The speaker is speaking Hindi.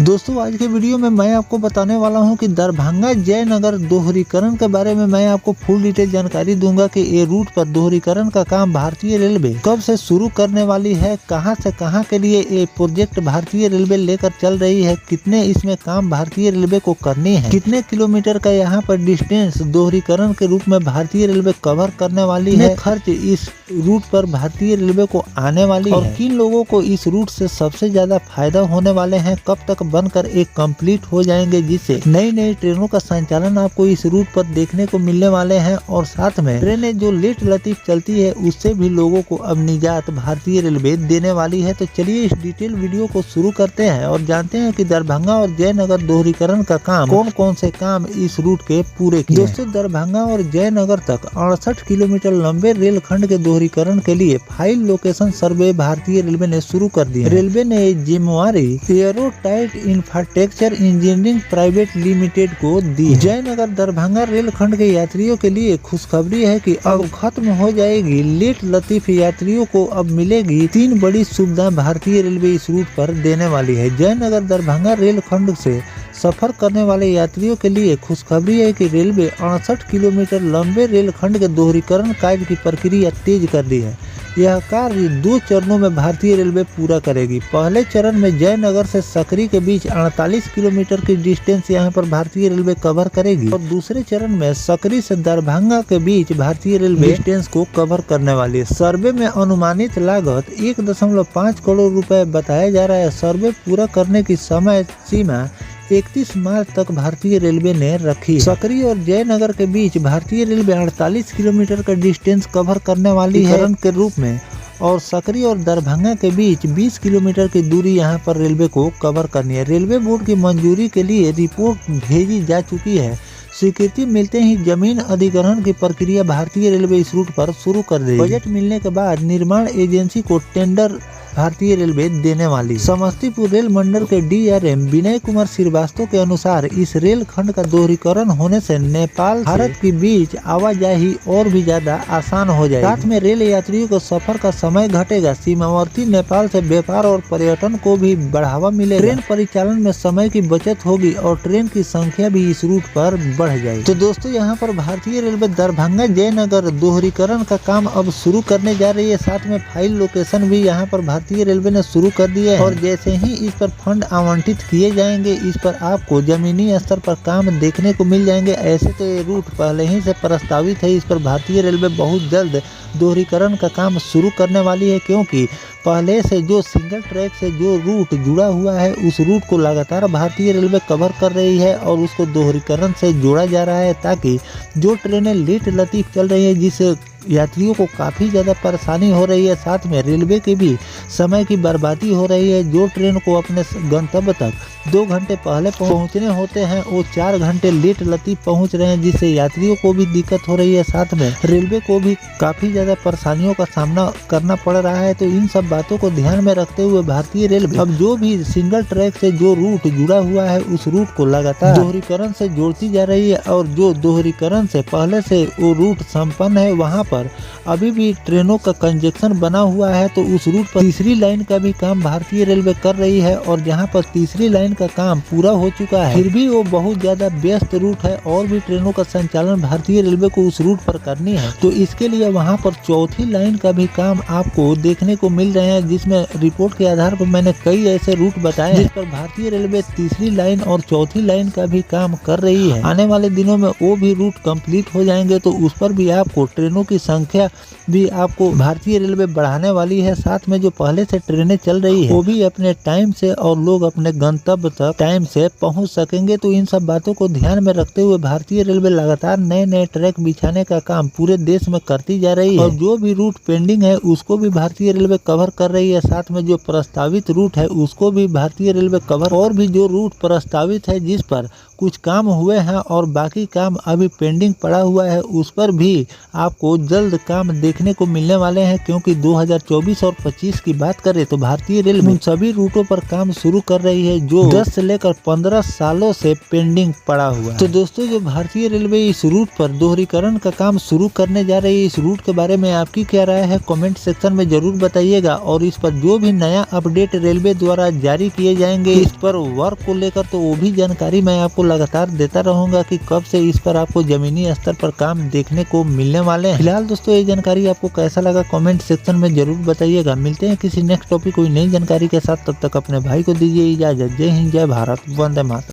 दोस्तों आज के वीडियो में मैं आपको बताने वाला हूं कि दरभंगा जयनगर दोहरीकरण के बारे में मैं आपको फुल डिटेल जानकारी दूंगा कि ये रूट पर दोहरीकरण का काम भारतीय रेलवे कब से शुरू करने वाली है, कहां से कहां के लिए ये प्रोजेक्ट भारतीय रेलवे लेकर चल रही है, कितने इसमें काम भारतीय रेलवे को करनी है, कितने किलोमीटर का यहाँ पर डिस्टेंस दोहरीकरण के रूप में भारतीय रेलवे कवर करने वाली है, खर्च इस रूट पर भारतीय रेलवे को आने वाली है और किन लोगों को इस रूट से सबसे ज्यादा फायदा होने वाले हैं, कब तक बनकर एक कंप्लीट हो जाएंगे, जिससे नई नई ट्रेनों का संचालन आपको इस रूट पर देखने को मिलने वाले हैं और साथ में ट्रेनें जो लेट लतीफ चलती है उससे भी लोगों को अब निजात भारतीय रेलवे देने वाली है। तो चलिए इस डिटेल वीडियो को शुरू करते हैं और जानते हैं कि दरभंगा और जयनगर दोहरीकरण का काम कौन कौन से काम इस रूट के पूरे किए। दोस्तों दरभंगा और जयनगर तक 68 किलोमीटर लंबे रेलखंड के दोहरीकरण के लिए फाइल लोकेशन सर्वे भारतीय रेलवे ने शुरू कर दिया। रेलवे ने जिम्मेवारी एयरोटाइट इंफ्रास्ट्रक्चर इंजीनियरिंग प्राइवेट लिमिटेड को दी। जयनगर दरभंगा रेलखंड के यात्रियों के लिए खुशखबरी है कि अब खत्म हो जाएगी लेट लतीफ यात्रियों को अब मिलेगी 3 बड़ी सुविधा भारतीय रेलवे इस रूट पर देने वाली है। जयनगर दरभंगा रेलखंड से सफर करने वाले यात्रियों के लिए खुशखबरी है कि रेलवे 68 किलोमीटर लंबे रेलखंड के दोहरीकरण कार्य की प्रक्रिया तेज कर दी है। यह कार्य 2 चरणों में भारतीय रेलवे पूरा करेगी। पहले चरण में जयनगर से सकरी के बीच 48 किलोमीटर की डिस्टेंस यहां पर भारतीय रेलवे कवर करेगी और दूसरे चरण में सकरी से दरभंगा के बीच भारतीय रेलवे डिस्टेंस को कवर करने वाली है। सर्वे में अनुमानित लागत 1.5 करोड़ रुपए बताया जा रहा है। सर्वे पूरा करने की समय सीमा 31 मार्च तक भारतीय रेलवे ने रखी। सकरी और जयनगर के बीच भारतीय रेलवे 48 किलोमीटर का डिस्टेंस कवर करने वाली है के रूप में और सकरी और दरभंगा के बीच 20 किलोमीटर की दूरी यहां पर रेलवे को कवर करनी है। रेलवे बोर्ड की मंजूरी के लिए रिपोर्ट भेजी जा चुकी है। स्वीकृति मिलते ही जमीन अधिग्रहण की प्रक्रिया भारतीय रेलवे इस रूट पर शुरू कर देगी। बजट मिलने के बाद निर्माण एजेंसी को टेंडर भारतीय रेलवे देने वाली। समस्तीपुर रेल मंडल के डीआरएम विनय कुमार श्रीवास्तव के अनुसार इस रेल खंड का दोहरीकरण होने से नेपाल भारत के बीच आवाजाही और भी ज्यादा आसान हो जाएगी। साथ में रेल यात्रियों को सफर का समय घटेगा। सीमावर्ती नेपाल से व्यापार और पर्यटन को भी बढ़ावा मिलेगा। ट्रेन परिचालन में समय की बचत होगी और ट्रेन की संख्या भी इस रूट पर बढ़ जाएगी। तो दोस्तों यहाँ पर भारतीय रेलवे दरभंगा जयनगर दोहरीकरण का काम अब शुरू करने जा रही है। साथ में फाइल लोकेशन भी यहाँ पर भारतीय रेलवे ने शुरू कर दिया है और जैसे ही इस पर फंड आवंटित किए जाएंगे इस पर आपको जमीनी स्तर पर काम देखने को मिल जाएंगे। ऐसे तो ये रूट पहले ही से प्रस्तावित है। इस पर भारतीय रेलवे बहुत जल्द दोहरीकरण का काम शुरू करने वाली है, क्योंकि पहले से जो सिंगल ट्रैक से जो रूट जुड़ा हुआ है उस रूट को लगातार भारतीय रेलवे कवर कर रही है और उसको दोहरीकरण से जोड़ा जा रहा है, ताकि जो ट्रेनें लेट लतीफ चल रही है जिससे यात्रियों को काफ़ी ज़्यादा परेशानी हो रही है, साथ में रेलवे की भी समय की बर्बादी हो रही है। जो ट्रेन को अपने गंतव्य तक 2 घंटे पहले पहुंचने होते हैं वो 4 घंटे लेट लतीफ पहुंच रहे हैं, जिससे यात्रियों को भी दिक्कत हो रही है, साथ में रेलवे को भी काफ़ी ज़्यादा परेशानियों का सामना करना पड़ रहा है। तो इन सब बातों को ध्यान में रखते हुए भारतीय रेलवे अब जो भी सिंगल ट्रैक से जो रूट जुड़ा हुआ है उस रूट को लगातार दोहरीकरण से जोड़ती जा रही है और जो दोहरीकरण से पहले से वो रूट संपन्न है वहाँ पर अभी भी ट्रेनों का कंजेक्शन बना हुआ है। तो उस रूट पर तीसरी लाइन का भी काम भारतीय रेलवे कर रही है और जहां पर तीसरी लाइन का काम पूरा हो चुका है, फिर भी वो बहुत ज्यादा व्यस्त रूट है और भी ट्रेनों का संचालन भारतीय रेलवे को उस रूट पर करनी है। तो इसके लिए वहां पर चौथी लाइन का भी काम आपको देखने को मिल रहे हैं, जिसमें रिपोर्ट के आधार पर मैंने कई ऐसे रूट बताए जिस पर भारतीय रेलवे तीसरी लाइन और चौथी लाइन का भी काम कर रही है। आने वाले दिनों में वो भी रूट कंप्लीट हो जाएंगे तो उस पर भी आपको ट्रेनों की संख्या भी आपको भारतीय रेलवे बढ़ाने वाली है। साथ में जो पहले से ट्रेनें चल रही है वो भी अपने टाइम से और लोग अपने गंतव्य तक टाइम से पहुंच सकेंगे। तो इन सब बातों को ध्यान में रखते हुए भारतीय रेलवे लगातार नए नए ट्रैक बिछाने का काम पूरे देश में करती जा रही है और जो भी रूट पेंडिंग है उसको भी भारतीय रेलवे कवर कर रही है। साथ में जो प्रस्तावित रूट है उसको भी भारतीय रेलवे कवर और भी जो रूट प्रस्तावित है जिस पर कुछ काम हुए हैं और बाकी काम अभी पेंडिंग पड़ा हुआ है, उस पर भी आपको जल्द काम देखने को मिलने वाले हैं। क्योंकि 2024 और 25 की बात करें तो भारतीय रेलवे उन सभी रूटों पर काम शुरू कर रही है जो 10 से लेकर 15 सालों से पेंडिंग पड़ा हुआ है। तो दोस्तों, जो भारतीय रेलवे इस रूट पर दोहरीकरण का काम शुरू करने जा रही है, इस रूट के बारे में आपकी क्या राय है कमेंट सेक्शन में जरूर बताइएगा। और इस पर जो भी नया अपडेट रेलवे द्वारा जारी किए जाएंगे इस पर वर्क को लेकर, तो वो भी जानकारी मैं आपको लगातार देता रहूंगा कि कब से इस पर आपको जमीनी स्तर पर काम देखने को मिलने वाले हैं। फिलहाल दोस्तों, ये जानकारी आपको कैसा लगा कमेंट सेक्शन में जरूर बताइएगा। मिलते हैं किसी नेक्स्ट टॉपिक कोई नई जानकारी के साथ, तब तक अपने भाई को दीजिए इजाजत। जय हिंद, जय भारत, वंदे मातरम।